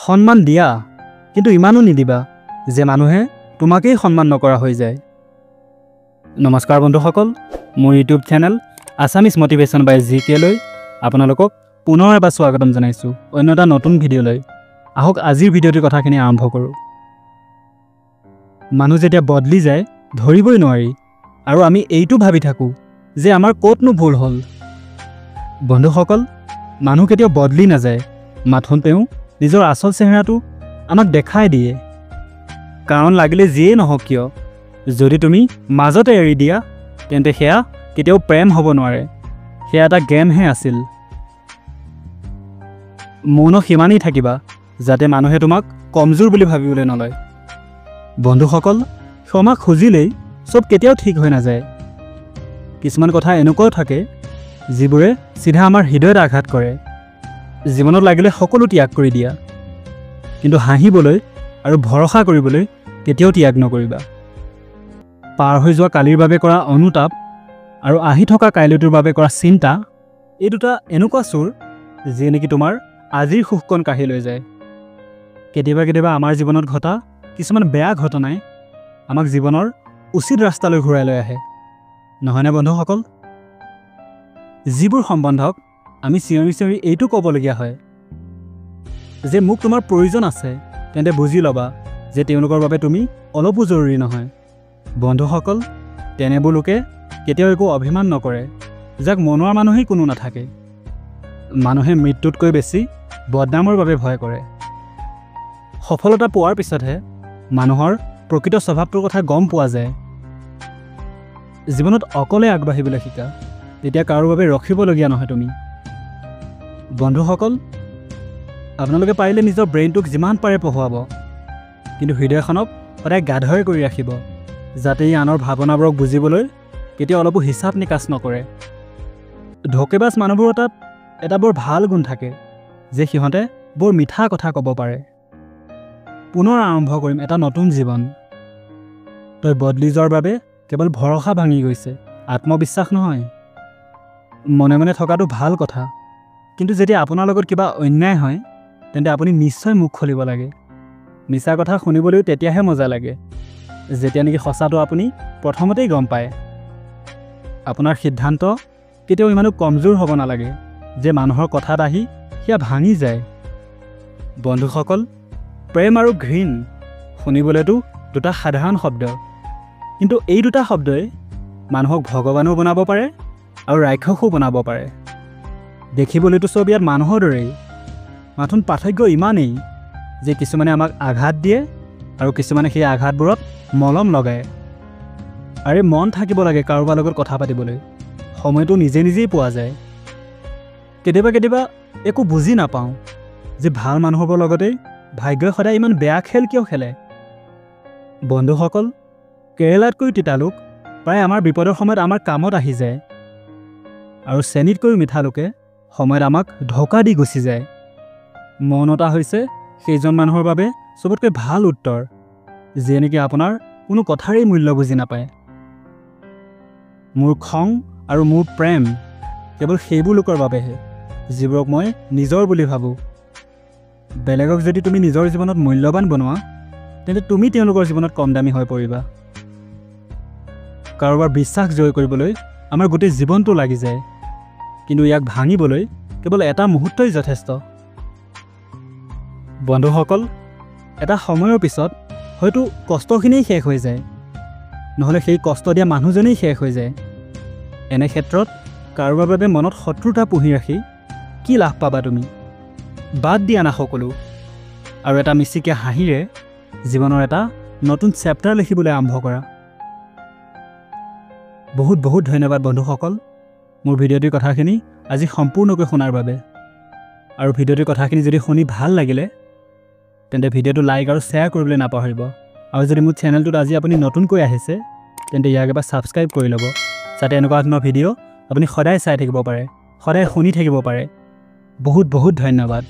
সন্মান দিয়া কিন্তু ইমানো নিদিবা যে মানুহে তোমাকেই সন্মান নকৰা হৈ যায়। নমস্কাৰ বন্ধুসকল, মোৰ ইউটিউব চেনেল আছামিজ মটিভেশ্যন বাই GK লৈ আপোনালোকক পুনৰ এবাৰ স্বাগতম জনাইছোঁ অন্য এটা নতুন ভিডিঅ'লৈ। আহক আজিৰ ভিডিঅ'টোৰ কথাখিনি আৰম্ভ কৰোঁ। মানুহ যেতিয়া বদলি যায় ধৰিবই নোৱাৰি আৰু আমি এইটো ভাবি থাকোঁ যে আমাৰ ক'তনো ভুল হ'ল। বন্ধুসকল, মানুহ কেতিয়াও বদলি নাযায়, মাথোন তেওঁ নিজৰ আচল চেহেৰাটো আমাক দেখাই দিয়ে। কাৰণ লাগিলে যিয়েই নহওক কিয়, যদি তুমি মাজতে এৰি দিয়া তেন্তে সেয়া কেতিয়াও প্ৰেম হ'ব নোৱাৰে, সেয়া এটা গেমহে আছিল। মৌন সিমানেই থাকিবা যাতে মানুহে তোমাক কমজোৰ বুলি ভাবিবলৈ নলয়। বন্ধুসকল, ক্ষমা খুজিলেই চব কেতিয়াও ঠিক হৈ নাযায়। কিছুমান কথা এনেকুৱাও থাকে যিবোৰে চিধা আমাৰ হৃদয়ত আঘাত কৰে। জীৱনত লাগিলে সকলো ত্যাগ কৰি দিয়া, কিন্তু হাঁহিবলৈ আৰু ভৰসা কৰিবলৈ কেতিয়াও ত্যাগ নকৰিবা। পাৰ হৈ যোৱা কালিৰ বাবে কৰা অনুতাপ আৰু আহি থকা কাইলৈটোৰ বাবে কৰা চিন্তা, এই দুটা এনেকুৱা চোৰ যিয়ে নেকি তোমাৰ আজিৰ সুখকণ কাঢ়ি লৈ যায়। কেতিয়াবা কেতিয়াবা আমাৰ জীৱনত ঘটা কিছুমান বেয়া ঘটনাই আমাক জীৱনৰ উচিত ৰাস্তালৈ ঘূৰাই লৈ আহে, নহয়নে বন্ধুসকল? যিবোৰ সম্বন্ধক আমি চিঞৰি চিঞৰি এইটো ক'বলগীয়া হয় যে মোক তোমাৰ প্ৰয়োজন আছে, তেন্তে বুজি ল'বা যে তেওঁলোকৰ বাবে তুমি অলপো জৰুৰী নহয়। বন্ধুসকল, তেনেবোৰ লোকে কেতিয়াও একো অভিমান নকৰে, যাক মনোৱাৰ মানুহেই কোনো নাথাকে। মানুহে মৃত্যুতকৈ বেছি বদনামৰ বাবে ভয় কৰে। সফলতা পোৱাৰ পিছতহে মানুহৰ প্ৰকৃত স্বভাৱটোৰ কথা গম পোৱা যায়। জীৱনত অকলে আগবাঢ়িবলৈ শিকা, তেতিয়া কাৰো বাবে ৰখিবলগীয়া নহয় তুমি। বন্ধুসকল, আপোনালোকে পাৰিলে নিজৰ ব্ৰেইনটোক যিমান পাৰে পঢ়ুৱাব, কিন্তু হৃদয়খনক সদায় গাধৈ কৰি ৰাখিব, যাতে ই আনৰ ভাৱনাবোৰক বুজিবলৈ কেতিয়াও অলপো হিচাপ নিকাচ নকৰে। ধোকেবাজ মানুহবোৰৰ তাত এটা বৰ ভাল গুণ থাকে যে সিহঁতে বৰ মিঠা কথা ক'ব পাৰে। পুনৰ আৰম্ভ কৰিম এটা নতুন জীৱন। তই বদলি যোৱাৰ বাবে কেৱল ভৰসা ভাঙি গৈছে, আত্মবিশ্বাস নহয়। মনে মনে থকাটো ভাল কথা, কিন্তু যেতিয়া আপোনাৰ লগত কিবা অন্যায় হয় তেন্তে আপুনি নিশ্চয় মুখ খুলিব লাগে। মিছা কথা শুনিবলৈও তেতিয়াহে মজা লাগে যেতিয়া নেকি সঁচাটো আপুনি প্ৰথমতেই গম পায়। আপোনাৰ সিদ্ধান্ত কেতিয়াও ইমানো কমজোৰ হ'ব নালাগে যে মানুহৰ কথাত আহি সেয়া ভাঙি যায়। বন্ধুসকল, প্ৰেম আৰু ঘৃণ শুনিবলৈতো দুটা সাধাৰণ শব্দ, কিন্তু এই দুটা শব্দই মানুহক ভগৱানো বনাব পাৰে আৰু ৰাক্ষসো বনাব পাৰে। দেখিবলৈতো চব ইয়াত মানুহৰ দৰেই, মাথোন পাৰ্থক্য ইমানেই যে কিছুমানে আমাক আঘাত দিয়ে আৰু কিছুমানে সেই আঘাতবোৰত মলম লগায়। আৰে মন থাকিব লাগে কাৰোবাৰ লগত কথা পাতিবলৈ, সময়টো নিজে নিজেই পোৱা যায়। কেতিয়াবা কেতিয়াবা একো বুজি নাপাওঁ যে ভাল মানুহবোৰৰ লগতেই ভাগ্যই সদায় ইমান বেয়া খেল কিয় খেলে। বন্ধুসকল, কেৰেলাতকৈ তিতালোক প্ৰায় আমাৰ বিপদৰ সময়ত আমাৰ কামত আহি যায়, আৰু চেনীতকৈও মিঠা লোকে সময়ত আমাক ধোকা দি গুচি যায়। মৌনতা হৈছে সেইজন মানুহৰ বাবে চবতকৈ ভাল উত্তৰ যিয়ে নেকি আপোনাৰ কোনো কথাৰেই মূল্য বুজি নাপায়। মোৰ খং আৰু মোৰ প্ৰেম কেৱল সেইবোৰ লোকৰ বাবেহে যিবোৰক মই নিজৰ বুলি ভাবোঁ। বেলেগক যদি তুমি নিজৰ জীৱনত মূল্যৱান বনোৱা তেন্তে তুমি তেওঁলোকৰ জীৱনত কম দামী হৈ পৰিবা। কাৰোবাৰ বিশ্বাস জয় কৰিবলৈ আমাৰ গোটেই জীৱনটো লাগি যায়, কিন্তু ইয়াক ভাঙিবলৈ কেৱল এটা মুহূৰ্তই যথেষ্ট। বন্ধুসকল, এটা সময়ৰ পিছত হয়তো কষ্টখিনিয়েই শেষ হৈ যায়, নহ'লে সেই কষ্ট দিয়া মানুহজনেই শেষ হৈ যায়। এনে ক্ষেত্ৰত কাৰোবাৰ বাবে মনত শত্ৰুতা পুহি ৰাখি কি লাভ পাবা তুমি? বাদ দিয়া না সকলো আৰু এটা মিচিকীয়া হাঁহিৰে জীৱনৰ এটা নতুন চেপ্টাৰ লিখিবলৈ আৰম্ভ কৰা। বহুত বহুত ধন্যবাদ বন্ধুসকল, মোৰ ভিডিঅ'টিৰ কথাখিনি আজি সম্পূৰ্ণকৈ শুনাৰ বাবে। আৰু ভিডিঅ'টিৰ কথাখিনি যদি শুনি ভাল লাগিলে তেন্তে ভিডিঅ'টো লাইক আৰু শ্বেয়াৰ কৰিবলৈ নাপাহৰিব। আৰু যদি মোৰ চেনেলটোত আজি আপুনি নতুনকৈ আহিছে তেন্তে ইয়াক এবাৰ ছাবস্ক্ৰাইব কৰি ল'ব, যাতে এনেকুৱা ধৰণৰ ভিডিঅ' আপুনি সদায় চাই থাকিব পাৰে, সদায় শুনি থাকিব পাৰে। বহুত বহুত ধন্যবাদ।